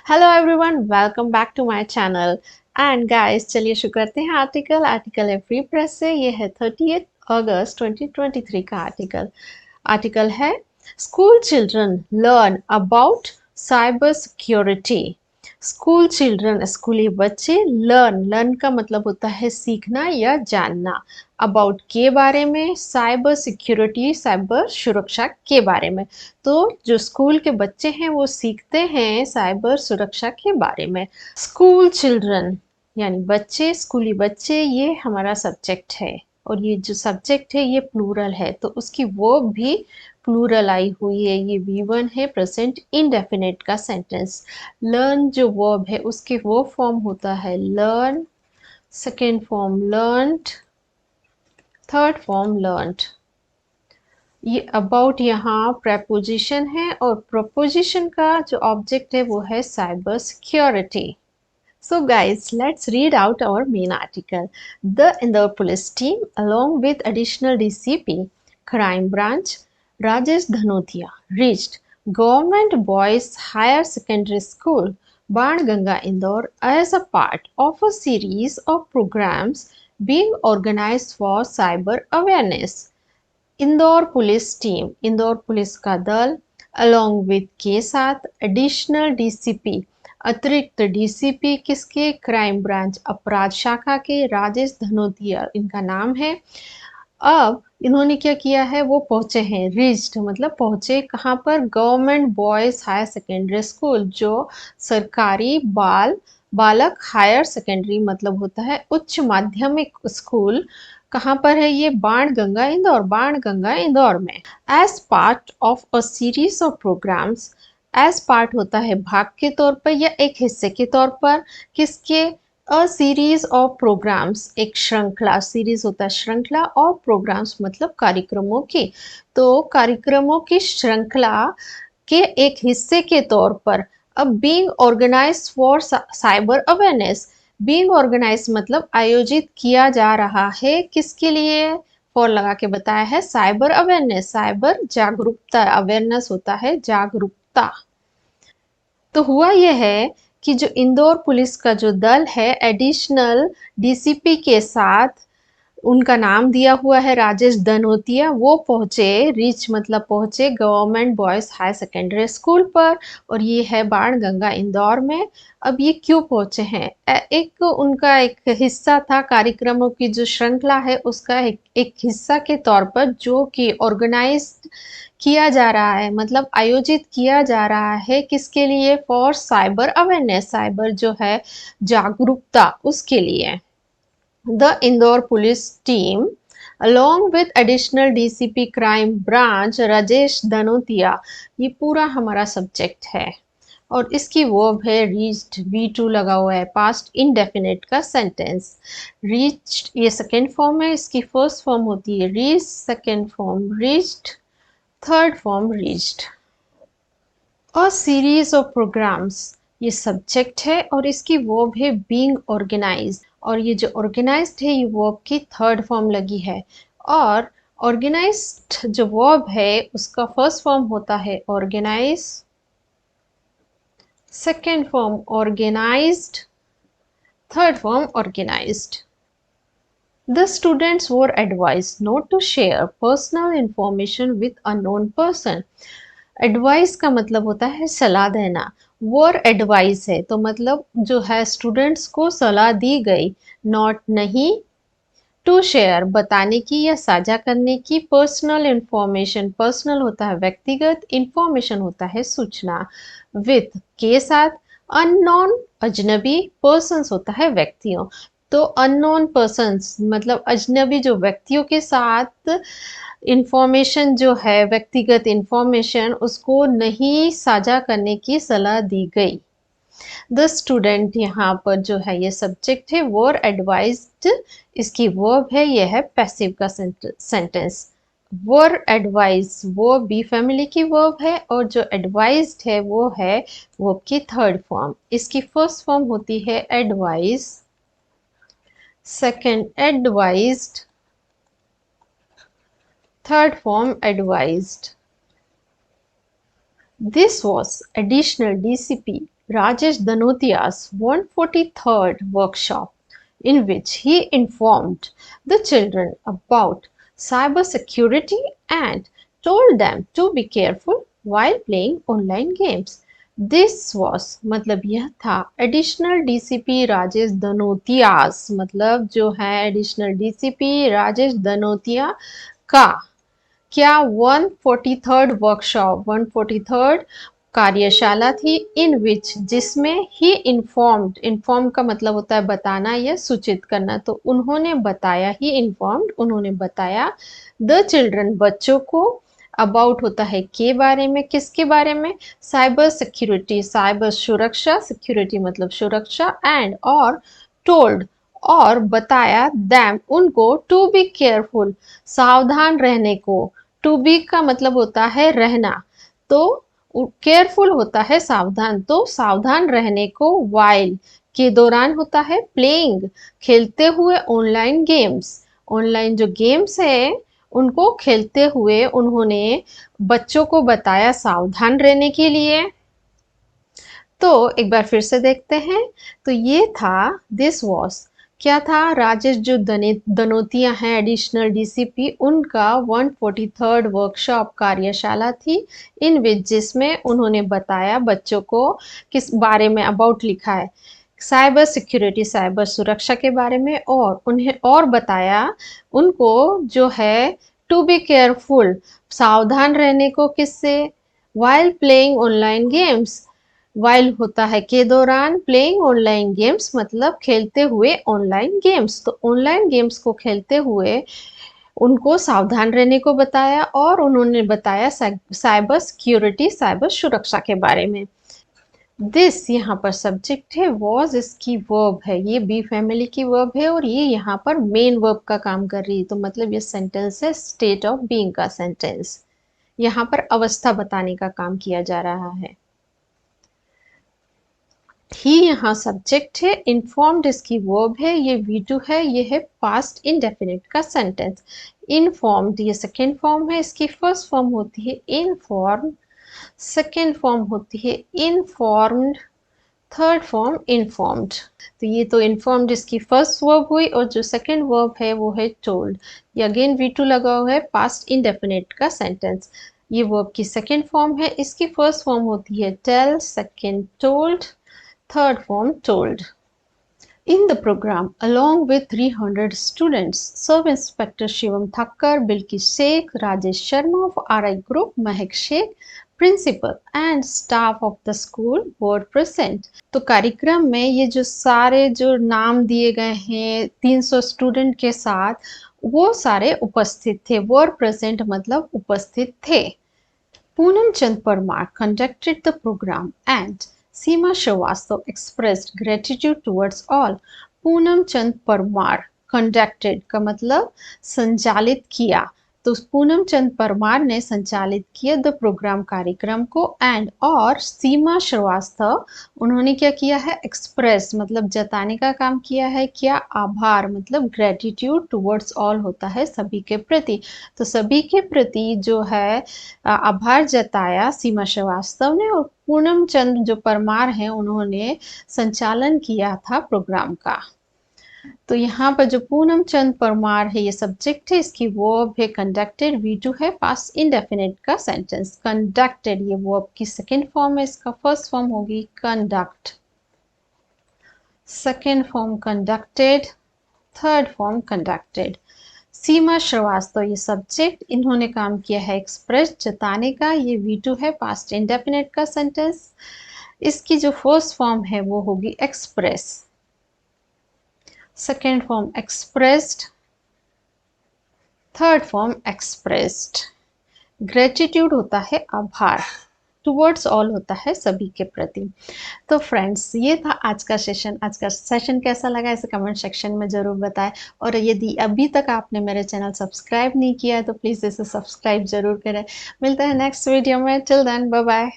Hello everyone, welcome back to my channel. And guys, चलिए शुरू करते हैं आर्टिकल है फ्री प्रेस से। ये है 30 अगस्त 2023 का आर्टिकल है school children learn about cyber security. School children, स्कूली बच्चे, लर्न का मतलब होता है सीखना या जानना, अबाउट के बारे में, साइबर सिक्योरिटी साइबर सुरक्षा के बारे में। तो जो स्कूल के बच्चे हैं वो सीखते हैं साइबर सुरक्षा के बारे में। स्कूल चिल्ड्रन यानी बच्चे, स्कूली बच्चे, ये हमारा सब्जेक्ट है। और ये जो सब्जेक्ट है ये प्लूरल है, तो उसकी वर्ब भी प्लूरल आई हुई है। ये V1 है, प्रेजेंट इंडेफिनिट का सेंटेंस। लर्न जो वर्ब है उसके वर्ब फॉर्म होता है learn, second form learned, third form learned. ये अबाउट यहाँ प्रेपोजिशन है और प्रोपोजिशन का जो ऑब्जेक्ट है वो है cyber security. So guys, let's read out our main article. The Indore police team along with additional DCP crime branch Rajesh Dhanotia reached Government Boys Higher Secondary School Banganga Indore as a part of a series of programs being organized for cyber awareness. Indore police team, Indore police का दल, along with के साथ, additional DCP अतिरिक्त DCP किसके, crime branch अपराध शाखा के, राजेश धनोतिया इनका नाम है। अब इन्होंने क्या किया है, वो पहुंचे हैं, रीच्ड मतलब पहुंचे कहाँ पर, government boys higher secondary school, जो सरकारी बालक हायर सेकेंडरी मतलब होता है उच्च माध्यमिक स्कूल। कहाँ पर है ये, बाण गंगा इंदौर में। As part of a series of programmes, as part होता है भाग के तौर पर या एक हिस्से के तौर पर, किसके, अ सीरीज ऑफ प्रोग्राम्स, एक श्रृंखला, सीरीज होता है श्रृंखला, और प्रोग्राम्स मतलब कार्यक्रमों की। तो कार्यक्रमों की श्रृंखला के एक हिस्से के तौर पर अब being organised for cyber awareness, being organise मतलब आयोजित किया जा रहा है, किसके लिए, फॉर लगा के बताया है, साइबर अवेयरनेस, साइबर जागरूकता, अवेयरनेस होता है जागरूकता। तो हुआ यह है कि जो इंदौर पुलिस का जो दल है एडिशनल डीसीपी के साथ, उनका नाम दिया हुआ है राजेश धनोतिया, वो पहुंचे, रीच मतलब पहुंचे, government boys higher secondary school पर, और ये है बाण गंगा इंदौर में। अब ये क्यों पहुंचे हैं, एक उनका एक हिस्सा था, कार्यक्रमों की जो श्रृंखला है उसका एक हिस्सा के तौर पर, जो कि ऑर्गेनाइज किया जा रहा है, मतलब आयोजित किया जा रहा है, किसके लिए, फॉर साइबर अवेयरनेस, साइबर जो है जागरूकता, उसके लिए। The Indore police team, along with additional DCP crime branch Rajesh Dhanotiya, ये पूरा हमारा सब्जेक्ट है। और इसकी वर्ब है रीच्ड, V2 लगा हुआ है, पास्ट इनडेफिनिट का सेंटेंस। रीच्ड ये सेकेंड फॉर्म है, इसकी फर्स्ट फॉर्म होती है reach, second form reached, third form reached. और सीरीज ऑफ प्रोग्राम्स ये सब्जेक्ट है और इसकी वर्ब है बीइंग ऑर्गेनाइज्ड, और ये जो ऑर्गेनाइज्ड है ये वर्ब की थर्ड फॉर्म लगी है। और ऑर्गेनाइज्ड जो वर्ब है उसका फर्स्ट फॉर्म होता है organise, second form organised, third form organised. The students were advised not to share personal information with unknown person. Advice का मतलब होता है सलाह देना, वो एडवाइस है तो मतलब जो है स्टूडेंट्स को सलाह दी गई, नॉट नहीं, टू शेयर बताने की या साझा करने की, पर्सनल इंफॉर्मेशन, पर्सनल होता है व्यक्तिगत, इंफॉर्मेशन होता है सूचना, विथ के साथ, अननोन अजनबी, पर्सन्स होता है व्यक्तियों। तो अननोन पर्सन्स मतलब अजनबी जो व्यक्तियों के साथ इंफॉर्मेशन जो है व्यक्तिगत इंफॉर्मेशन उसको नहीं साझा करने की सलाह दी गई। द स्टूडेंट यहाँ पर जो है ये सब्जेक्ट है, वर एडवाइज्ड इसकी वर्ब है, ये है पैसिव का सेंटेंस। वर एडवाइज वो बी फैमिली की वर्ब है, और जो एडवाइज्ड है वो है वर्ब की थर्ड फॉर्म। इसकी फर्स्ट फॉर्म होती है advise, second advised, third form advised. This was additional DCP Rajesh Danotia's 143rd workshop, in which he informed the children about cybersecurity and told them to be careful while playing online games. This was मतलब यह था additional DCP Rajesh दनोतियास, मतलब जो है additional DCP Rajesh दनोतिया का क्या 143rd workshop 143rd कार्यशाला थी, इन विच जिसमें ही इन्फॉर्म का मतलब होता है बताना या सूचित करना, तो उन्होंने बताया, ही इन्फॉर्म्ड उन्होंने बताया, द चिल्ड्रन बच्चों को, अबाउट होता है के बारे में, किसके बारे में, साइबर सिक्योरिटी साइबर सुरक्षा, सिक्योरिटी मतलब सुरक्षा, एंड और टोल्ड और बताया, दैम उनको, टू बी केयरफुल सावधान रहने को, टू बी का मतलब होता है रहना, तो केयरफुल होता है सावधान, तो सावधान रहने को, वाइल के दौरान होता है प्लेइंग खेलते हुए, ऑनलाइन गेम्स ऑनलाइन जो गेम्स है उनको खेलते हुए उन्होंने बच्चों को बताया सावधान रहने के लिए। तो एक बार फिर से देखते हैं, तो ये था, दिस वॉज क्या था, राजेश जो दनोतिया हैं एडिशनल डीसीपी, उनका 143rd वर्कशॉप कार्यशाला थी, इन विच जिसमें उन्होंने बताया बच्चों को किस बारे में, अबाउट लिखा है साइबर सिक्योरिटी साइबर सुरक्षा के बारे में, और उन्हें और बताया उनको जो है टू बी केयरफुल सावधान रहने को, किससे, while playing online games, while होता है के दौरान, प्लेइंग ऑनलाइन गेम्स मतलब खेलते हुए ऑनलाइन गेम्स, तो ऑनलाइन गेम्स को खेलते हुए उनको सावधान रहने को बताया, और उन्होंने बताया साइबर सिक्योरिटी साइबर सुरक्षा के बारे में। दिस यहाँ पर सब्जेक्ट है, वॉज इसकी वर्ब है, ये बी फैमिली की वर्ब है, और ये यहाँ पर मेन वर्ब का काम कर रही है, तो मतलब ये सेंटेंस है स्टेट ऑफ बीइंग का सेंटेंस, यहाँ पर अवस्था बताने का काम किया जा रहा है। ही यहाँ सब्जेक्ट है, इन्फॉर्म्ड इसकी वर्ब है, ये V2 है, ये है पास्ट इंडेफिनिट का सेंटेंस। इन्फॉर्म्ड ये सेकेंड फॉर्म है, इसकी फर्स्ट फॉर्म होती है इनफॉर्म, सेकेंड फॉर्म होती है इनफॉर्म्ड, थर्ड फॉर्म इन्फॉर्म्ड। तो ये तो इन्फॉर्म्ड इसकी फर्स्ट वर्ब हुई, और जो सेकेंड वर्ब है वो है टोल्ड, ये अगेन V2 लगा हुआ है, पास्ट इंडेफिनिट का सेंटेंस। ये वर्ब की सेकेंड फॉर्म है, इसकी फर्स्ट फॉर्म होती है tell, second told, third form told. In the program, along with 300 students, Sub Inspector Shivam Thakkar, Bilkis Sheikh, Rajesh Sharma of RI Group, Mahek Sheikh, principal and staff of the school were present. तो कार्यक्रम में ये जो सारे जो नाम दिए गए हैं 300 स्टूडेंट के साथ, वो सारे उपस्थित थे, were present मतलब उपस्थित थे। पूनम चंद Parmar conducted the program and Seema Srivastava expressed gratitude towards all. Poonam Chand Parmar conducted का मतलब संचालित किया, तो पूनम चंद परमार ने संचालित किया द प्रोग्राम कार्यक्रम को, एंड और सीमा श्रीवास्तव उन्होंने क्या किया है, एक्सप्रेस मतलब जताने का काम किया है, क्या, आभार मतलब ग्रेटिट्यूड, टुवर्ड्स ऑल होता है सभी के प्रति, तो सभी के प्रति जो है आभार जताया सीमा श्रीवास्तव ने, और पूनम चंद जो परमार हैं उन्होंने संचालन किया था प्रोग्राम का। तो यहाँ पर जो पूनम चंद परमार है ये सब्जेक्ट है, इसकी वर्ब है कंडक्टेड, V2 है, पास्ट इंडेफिनिट का सेंटेंस। कंडक्टेड ये वर्ब की सेकेंड फॉर्म है, इसका फर्स्ट फॉर्म होगी conduct, second form conducted, third form conducted. Seema Srivastava ये सब्जेक्ट, इन्होंने काम किया है एक्सप्रेस जताने का, ये V2 है, पास्ट इंडेफिनिट का सेंटेंस। इसकी जो फर्स्ट फॉर्म है वो होगी express, second form expressed, third form expressed. Gratitude होता है आभार, टुवर्ड्स ऑल होता है सभी के प्रति। तो फ्रेंड्स ये था आज का सेशन। आज का सेशन कैसा लगा इसे कमेंट सेक्शन में ज़रूर बताएं, और यदि अभी तक आपने मेरे चैनल सब्सक्राइब नहीं किया है तो प्लीज़ इसे सब्सक्राइब ज़रूर करें। मिलते हैं नेक्स्ट वीडियो में, टिल देन बाय बाय।